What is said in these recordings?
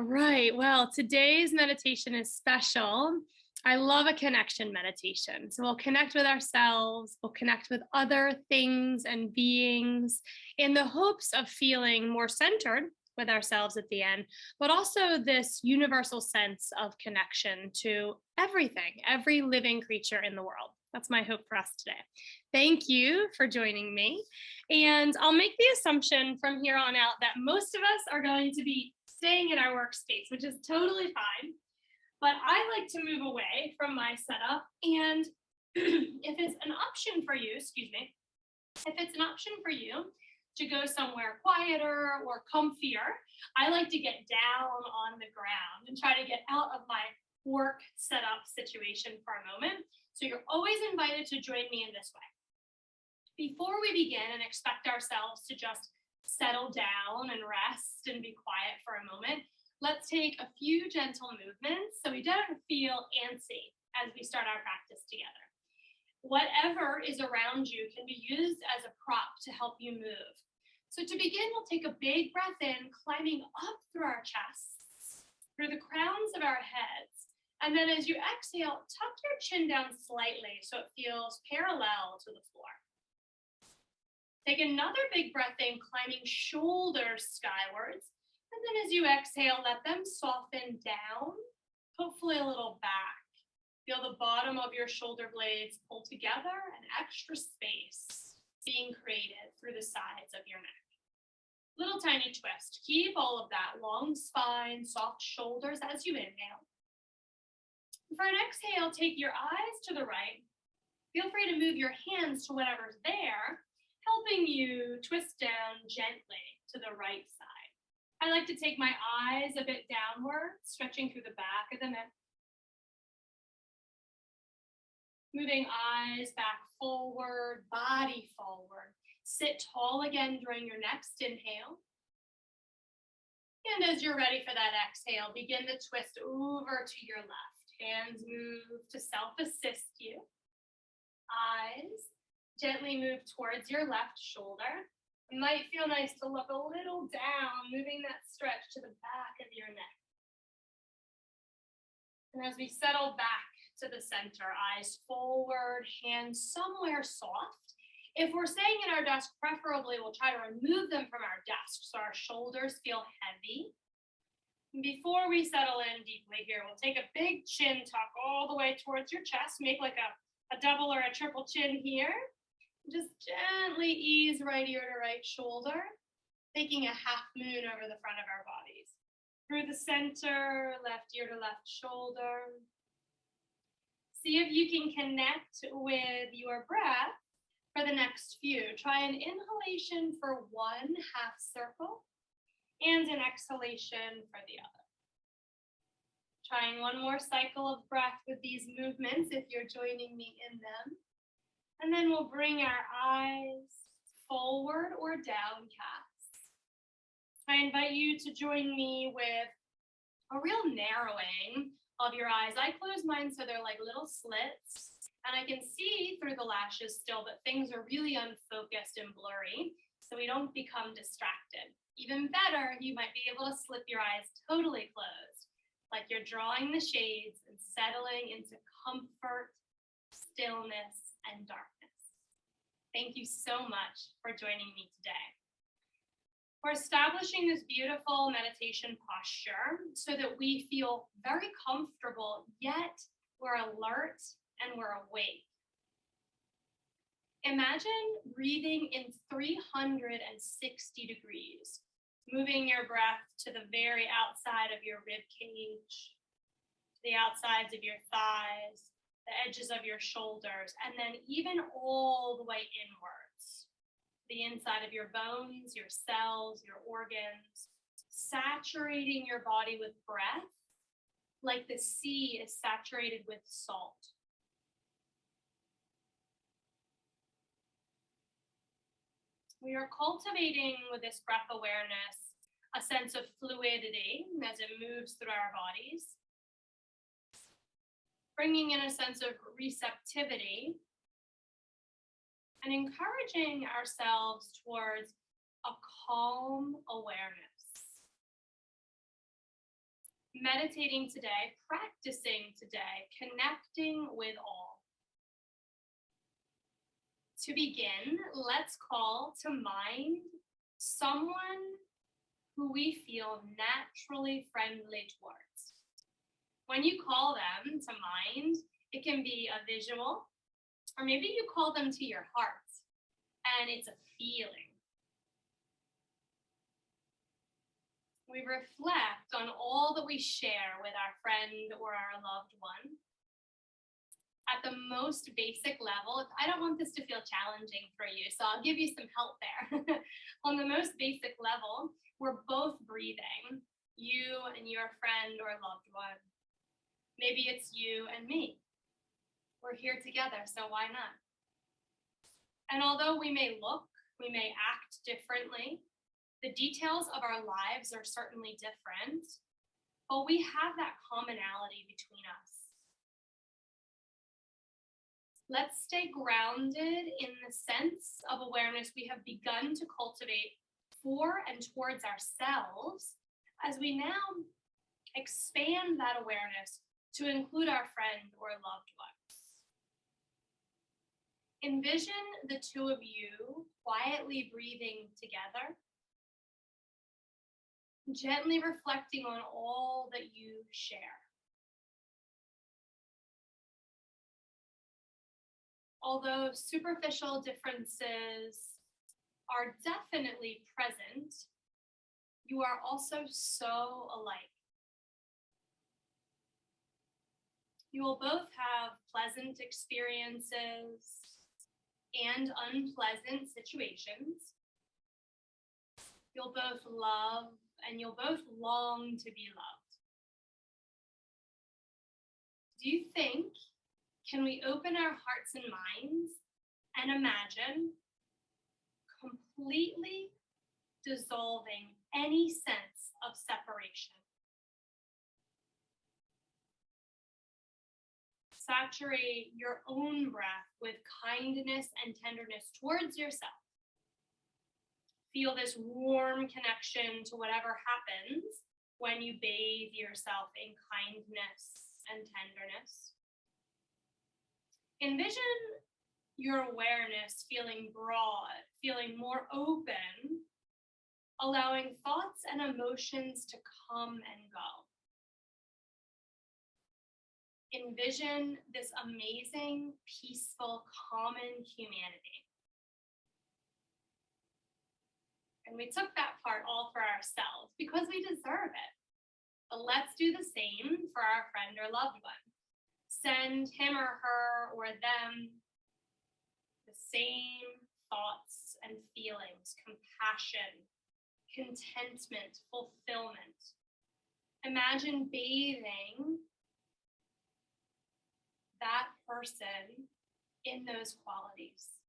All right. Well, today's meditation is special. I love a connection meditation. So we'll connect with ourselves, we'll connect with other things and beings in the hopes of feeling more centered with ourselves at the end, but also this universal sense of connection to everything, every living creature in the world. That's my hope for us today. Thank you for joining me. And I'll make the assumption from here on out that most of us are going to be staying in our workspace, which is totally fine. But I like to move away from my setup. And if it's an option for you, if it's an option for you to go somewhere quieter or comfier, I like to get down on the ground and try to get out of my work setup situation for a moment. So you're always invited to join me in this way. Before we begin and expect ourselves to just settle down and rest and be quiet for a moment, let's take a few gentle movements so we don't feel antsy as we start our practice together. Whatever is around you can be used as a prop to help you move. So to begin, we'll take a big breath in, climbing up through our chests, through the crowns of our heads. And then as you exhale, tuck your chin down slightly so it feels parallel to the floor. Take another big breath in, climbing shoulders skywards. And then as you exhale, let them soften down, hopefully a little back. Feel the bottom of your shoulder blades pull together and extra space being created through the sides of your neck. Little tiny twist. Keep all of that long spine, soft shoulders as you inhale. For an exhale, take your eyes to the right. Feel free to move your hands to whatever's there, helping you twist down gently to the right side. I like to take my eyes a bit downward, stretching through the back of the neck. Moving eyes back forward, body forward. Sit tall again during your next inhale. And as you're ready for that exhale, begin to twist over to your left. Hands move to self-assist you. Eyes gently move towards your left shoulder. It might feel nice to look a little down, moving that stretch to the back of your neck. And as we settle back to the center, eyes forward, hands somewhere soft. If we're staying at our desk, preferably we'll try to remove them from our desk so our shoulders feel heavy. Before we settle in deeply here, we'll take a big chin tuck all the way towards your chest. Make like a double or a triple chin here. Just gently ease right ear to right shoulder, taking a half moon over the front of our bodies. Through the center, left ear to left shoulder. See if you can connect with your breath for the next few. Try an inhalation for one half circle and an exhalation for the other. Trying one more cycle of breath with these movements if you're joining me in them. And then we'll bring our eyes forward or downcast. I invite you to join me with a real narrowing of your eyes. I close mine so they're like little slits, and I can see through the lashes still, but things are really unfocused and blurry, so we don't become distracted. Even better, you might be able to slip your eyes totally closed, like you're drawing the shades and settling into comfort, stillness, and darkness. Thank you so much for joining me today. We're establishing this beautiful meditation posture so that we feel very comfortable, yet we're alert and we're awake. Imagine breathing in 360 degrees, moving your breath to the very outside of your rib cage, to the outsides of your thighs, the edges of your shoulders, and then even all the way inwards, the inside of your bones, your cells, your organs, saturating your body with breath like the sea is saturated with salt. We are cultivating with this breath awareness a sense of fluidity as it moves through our bodies, bringing in a sense of receptivity and encouraging ourselves towards a calm awareness. meditating today, practicing today, connecting with all. To begin, let's call to mind someone who we feel naturally friendly towards. When you call them to mind, it can be a visual, or maybe you call them to your heart, and it's a feeling. We reflect on all that we share with our friend or our loved one. At the most basic level, I don't want this to feel challenging for you, so I'll give you some help there. On the most basic level, we're both breathing, you and your friend or loved one. Maybe it's you and me. We're here together, so why not? And although we may act differently, the details of our lives are certainly different, but we have that commonality between us. Let's stay grounded in the sense of awareness we have begun to cultivate for and towards ourselves as we now expand that awareness to include our friend or loved ones. Envision the two of you quietly breathing together, gently reflecting on all that you share. Although superficial differences are definitely present, you are also so alike. You will both have pleasant experiences and unpleasant situations. You'll both love and you'll both long to be loved. Do you think, can we open our hearts and minds and imagine completely dissolving any sense of separation? Saturate your own breath with kindness and tenderness towards yourself. Feel this warm connection to whatever happens when you bathe yourself in kindness and tenderness. Envision your awareness feeling broad, feeling more open, allowing thoughts and emotions to come and go. Envision this amazing, peaceful, common humanity. And we took that part all for ourselves because we deserve it. But let's do the same for our friend or loved one. Send him or her or them the same thoughts and feelings, compassion, contentment, fulfillment. Imagine bathing that person in those qualities.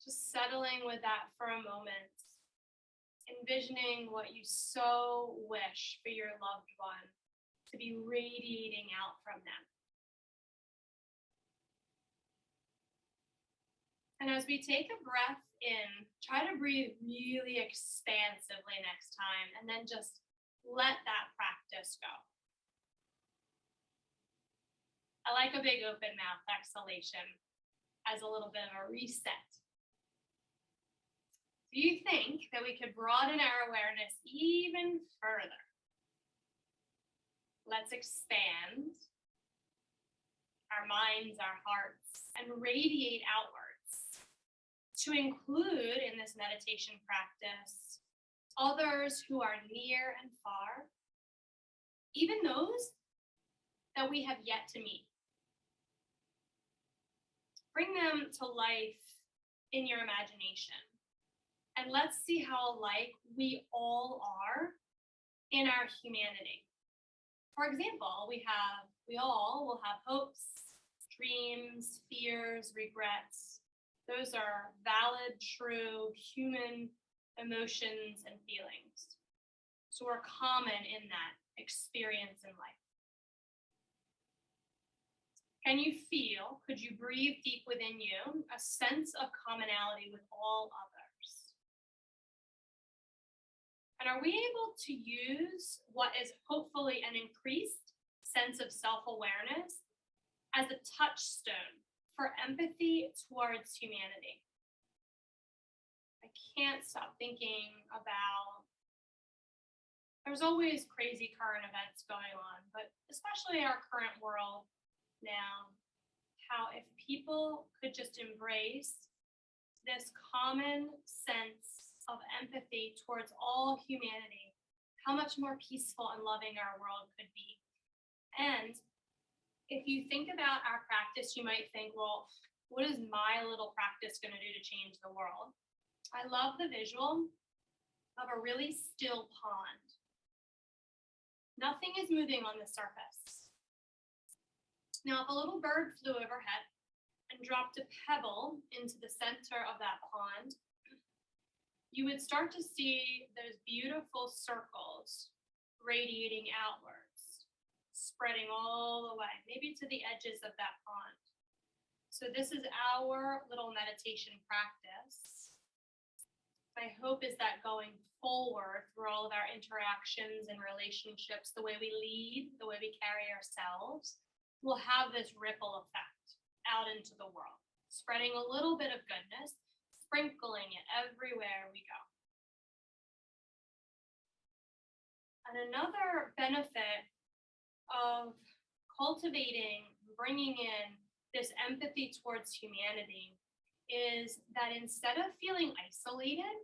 Just settling with that for a moment, envisioning what you so wish for your loved one to be radiating out from them. And as we take a breath in, try to breathe really expansively next time, and then just let that practice go. I like a big open mouth exhalation as a little bit of a reset. Do you think that we could broaden our awareness even further? Let's expand our minds, our hearts, and radiate outwards to include in this meditation practice others who are near and far, even those that we have yet to meet. Bring them to life in your imagination. And let's see how alike we all are in our humanity. For example, we all will have hopes, dreams, fears, regrets. Those are valid, true, human emotions and feelings. So we're common in that experience in life. Can you feel, could you breathe deep within you, a sense of commonality with all others? And are we able to use what is hopefully an increased sense of self-awareness as a touchstone for empathy towards humanity? I can't stop thinking about, there's always crazy current events going on, but especially our current world now, how if people could just embrace this common sense of empathy towards all humanity, how much more peaceful and loving our world could be. And if you think about our practice, you might think, well, what is my little practice going to do to change the world? I love the visual of a really still pond. Nothing is moving on the surface. Now, if a little bird flew overhead and dropped a pebble into the center of that pond, you would start to see those beautiful circles radiating outwards, spreading all the way, maybe to the edges of that pond. So this is our little meditation practice. My hope is that going forward through all of our interactions and relationships, the way we lead, the way we carry ourselves, will have this ripple effect out into the world, spreading a little bit of goodness, sprinkling it everywhere we go. And another benefit of cultivating, bringing in this empathy towards humanity is that instead of feeling isolated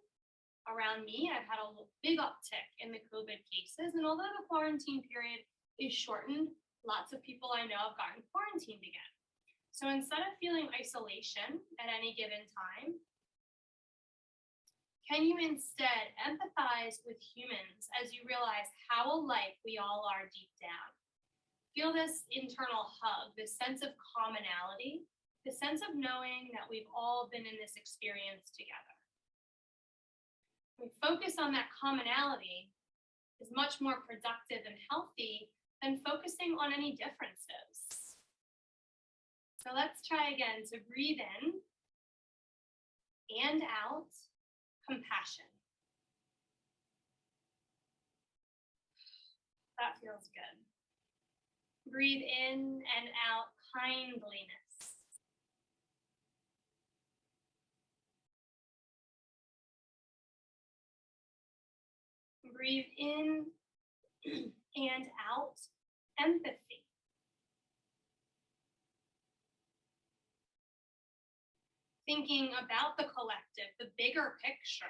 around me, I've had a big uptick in the COVID cases. And although the quarantine period is shortened, lots of people I know have gotten quarantined again. So instead of feeling isolation at any given time, can you instead empathize with humans as you realize how alike we all are deep down? Feel this internal hug, this sense of commonality, the sense of knowing that we've all been in this experience together. We focus on that commonality is much more productive and healthy than focusing on any differences. So let's try again to breathe in and out. Compassion. That feels good. Breathe in and out kindliness. Breathe in and out empathy. Thinking about the collective, the bigger picture,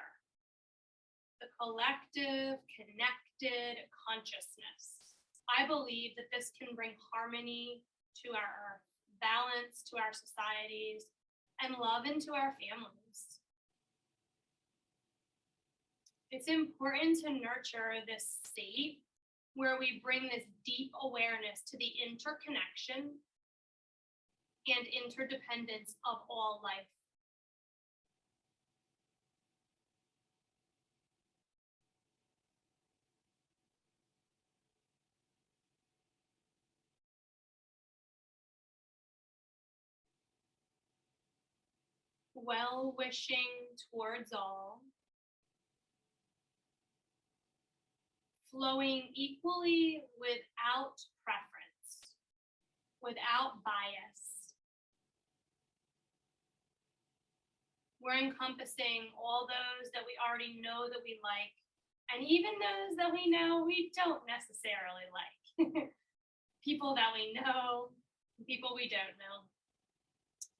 the collective, connected consciousness. I believe that this can bring harmony to our earth, balance to our societies, and love into our families. It's important to nurture this state where we bring this deep awareness to the interconnection and interdependence of all life. Well-wishing towards all, flowing equally without preference, without bias. We're encompassing all those that we already know that we like, and even those that we know we don't necessarily like. People that we know, people we don't know.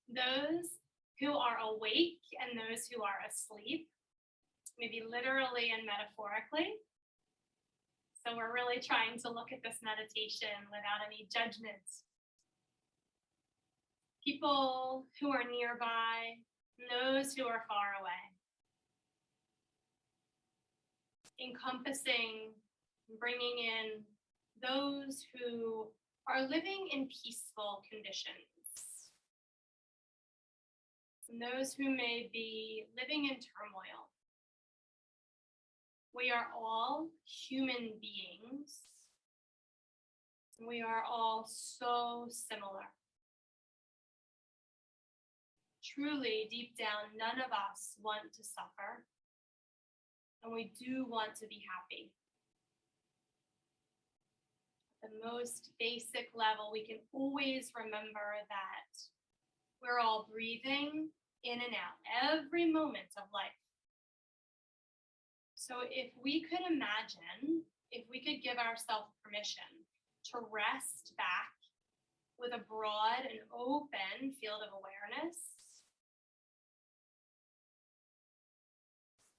Those who are awake and those who are asleep, maybe literally and metaphorically. So we're really trying to look at this meditation without any judgments. People who are nearby, those who are far away. Encompassing, bringing in those who are living in peaceful conditions. And those who may be living in turmoil. We are all human beings. We are all so similar. Truly, deep down, none of us want to suffer. and we do want to be happy. At the most basic level, we can always remember that we're all breathing in and out every moment of life. So if we could imagine, if we could give ourselves permission to rest back with a broad and open field of awareness,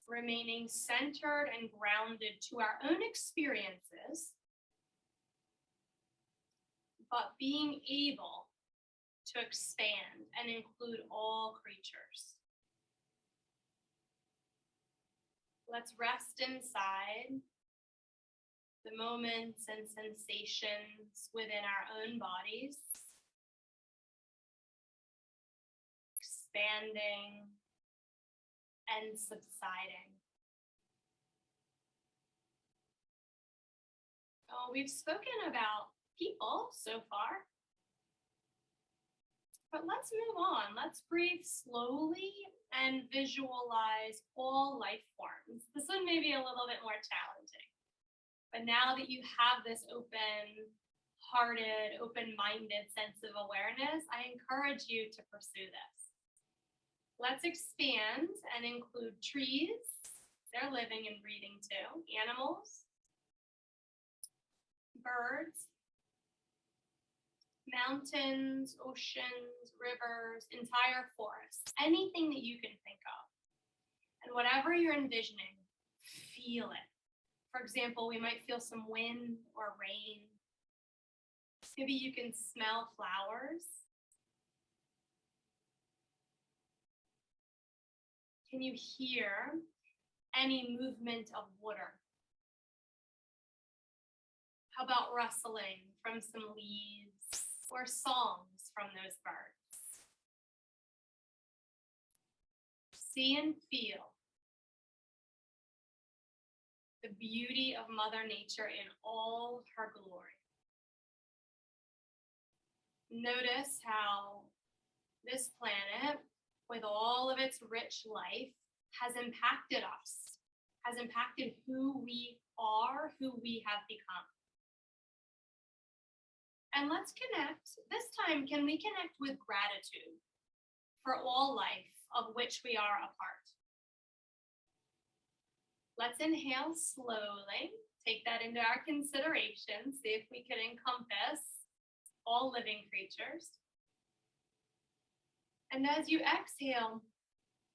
remaining centered and grounded to our own experiences, but being able to expand and include all creatures. Let's rest inside the moments and sensations within our own bodies, expanding and subsiding. Oh, we've spoken about people so far, but let's move on. Let's breathe slowly and visualize all life forms. This one may be a little bit more challenging, but now that you have this open-hearted, open-minded sense of awareness, I encourage you to pursue this. Let's expand and include trees. They're living and breathing too. Animals, birds, mountains, oceans, rivers, entire forests, anything that you can think of. And whatever you're envisioning, feel it. For example, we might feel some wind or rain. Maybe you can smell flowers. Can you hear any movement of water? How about rustling from some leaves or songs from those birds? See and feel the beauty of Mother Nature in all her glory. Notice how this planet, with all of its rich life, has impacted us, has impacted who we are, who we have become. And let's connect. This time, can we connect with gratitude for all life of which we are a part? Let's inhale slowly. Take that into our consideration. See if we can encompass all living creatures. And as you exhale,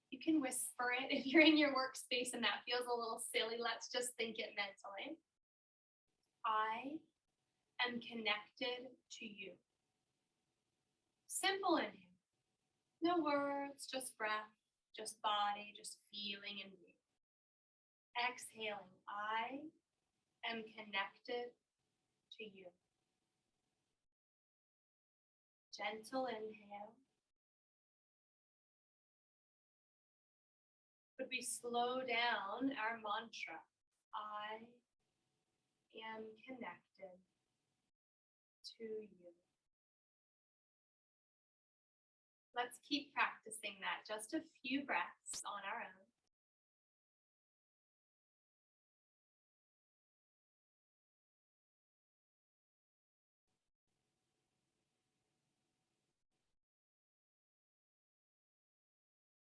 you can whisper it. If you're in your workspace and that feels a little silly, let's just think it mentally. I am connected to you. Simple inhale. No words, just breath, just body, just feeling and breathing. Exhaling, I am connected to you. Gentle inhale. Could we slow down our mantra? I am connected to you. Let's keep practicing that. Just a few breaths on our own.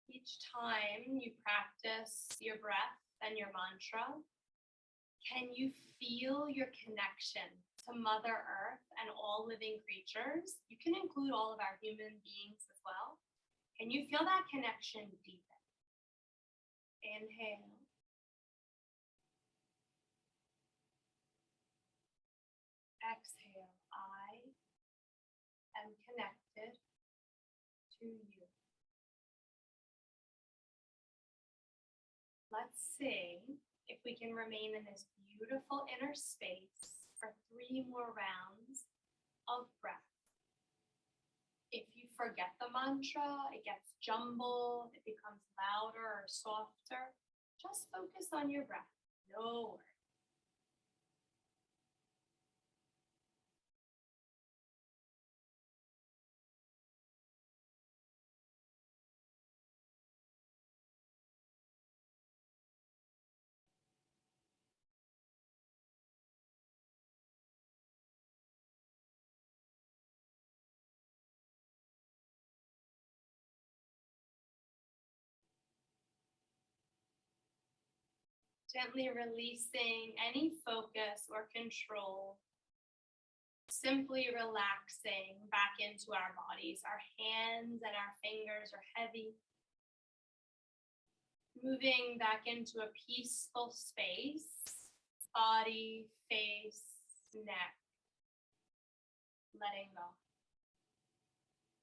Each time you practice your breath and your mantra, can you feel your connection to Mother Earth and all living creatures? You can include all of our human beings as well. Can you feel that connection deepen? Inhale. Exhale. I am connected to you. Let's see if we can remain in this beautiful inner space for 3 more rounds of breath. If you forget the mantra, it gets jumbled, it becomes louder or softer, just focus on your breath. No worries. Gently releasing any focus or control. Simply relaxing back into our bodies. Our hands and our fingers are heavy. Moving back into a peaceful space. Body, face, neck. Letting go.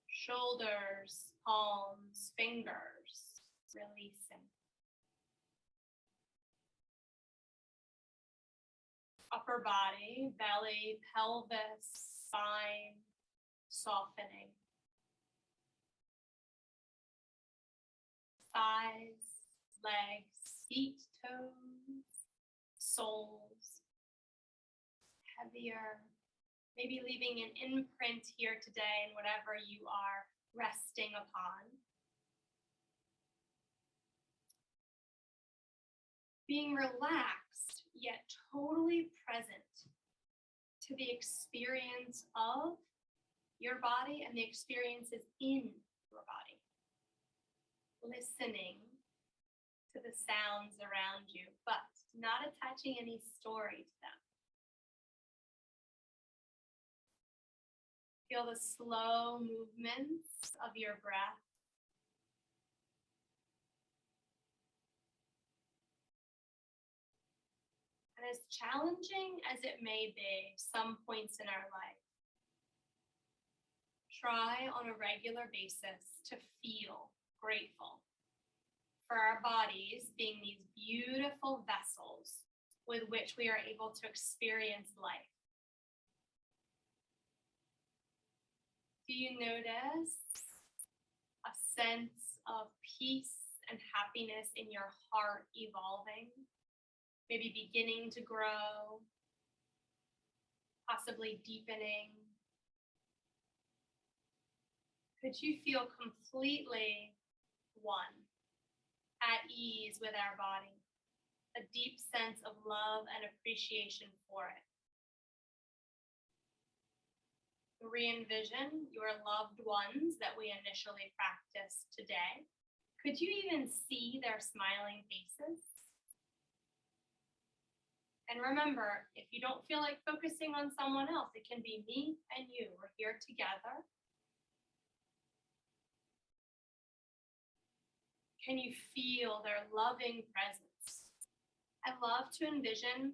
Shoulders, palms, fingers. Releasing. Upper body, belly, pelvis, spine, softening. Thighs, legs, feet, toes, soles, heavier. Maybe leaving an imprint here today in whatever you are resting upon. Being relaxed, yet totally present to the experience of your body and the experiences in your body. Listening to the sounds around you, but not attaching any story to them. Feel the slow movements of your breath. And as challenging as it may be, some points in our life, try on a regular basis to feel grateful for our bodies being these beautiful vessels with which we are able to experience life. Do you notice a sense of peace and happiness in your heart evolving? Maybe beginning to grow, possibly deepening. Could you feel completely one, at ease with our body, a deep sense of love and appreciation for it? Re-envision your loved ones that we initially practiced today. Could you even see their smiling faces? And remember, if you don't feel like focusing on someone else, it can be me and you. We're here together. Can you feel their loving presence? I love to envision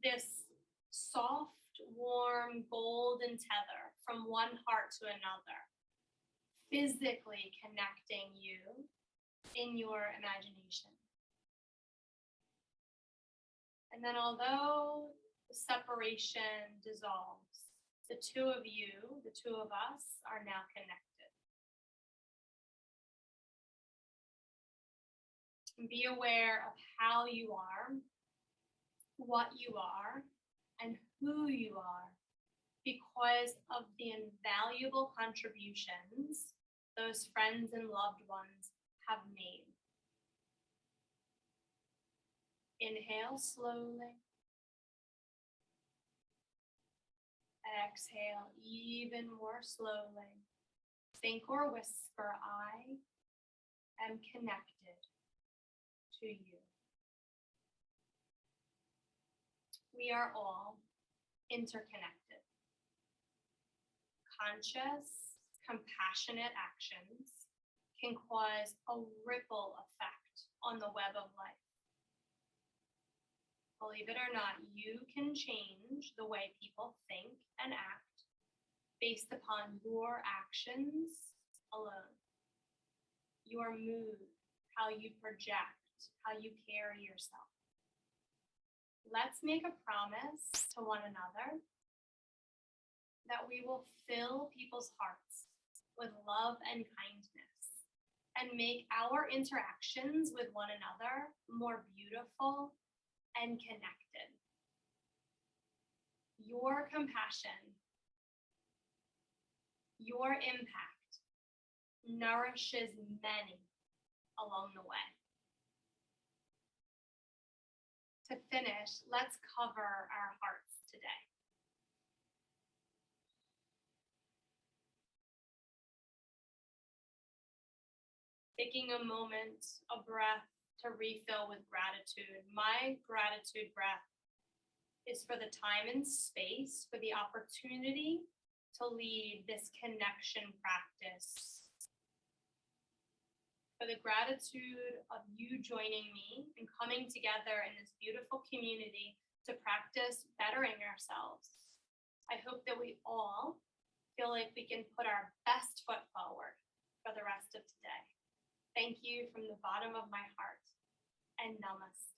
this soft, warm, golden tether from one heart to another, physically connecting you in your imagination. And then although the separation dissolves, the two of you, the two of us, are now connected. And be aware of how you are, what you are, and who you are, because of the invaluable contributions those friends and loved ones have made. Inhale slowly. Exhale even more slowly. Think or whisper, I am connected to you. We are all interconnected. Conscious, compassionate actions can cause a ripple effect on the web of life. Believe it or not, you can change the way people think and act based upon your actions alone. Your mood, how you project, how you carry yourself. Let's make a promise to one another that we will fill people's hearts with love and kindness and make our interactions with one another more beautiful and connected. Your compassion, your impact nourishes many along the way. To finish, let's cover our hearts today. Taking a moment, a breath to refill with gratitude. My gratitude breath is for the time and space, for the opportunity to lead this connection practice, for the gratitude of you joining me and coming together in this beautiful community to practice bettering ourselves. I hope that we all feel like we can put our best foot forward for the rest of today. Thank you from the bottom of my heart, and namaste.